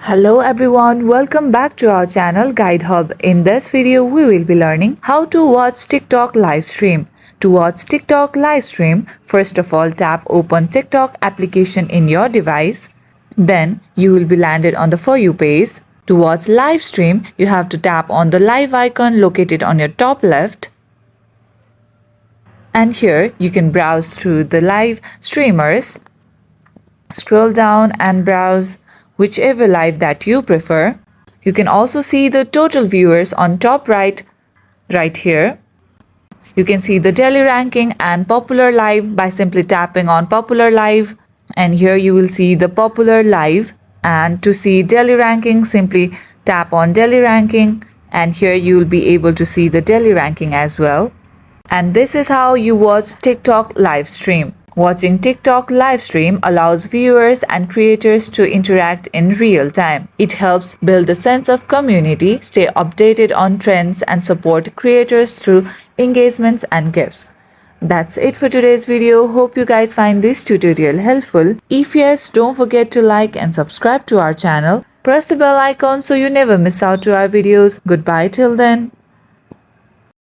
Hello everyone, welcome back to our channel Guide Hub. In this video, we will be learning how to watch TikTok live stream. To watch TikTok live stream, first of all tap open TikTok application in your device. Then you will be landed on the For You page. To watch live stream, you have to tap on the live icon located on your top left. And here you can browse through the live streamers. Scroll down and browse whichever live that you prefer. You can also see the total viewers on top right here. You can see the daily ranking and popular live by simply tapping on popular live, and here you will see the popular live. And to see daily ranking, simply tap on daily ranking, and here you will be able to see the daily ranking as well. And this is how you watch TikTok live stream. Watching TikTok live stream allows viewers and creators to interact in real time. It helps build a sense of community, stay updated on trends, and support creators through engagements and gifts. That's it for today's video. Hope you guys find this tutorial helpful. If yes, don't forget to like and subscribe to our channel. Press the bell icon so you never miss out to our videos. Goodbye till then.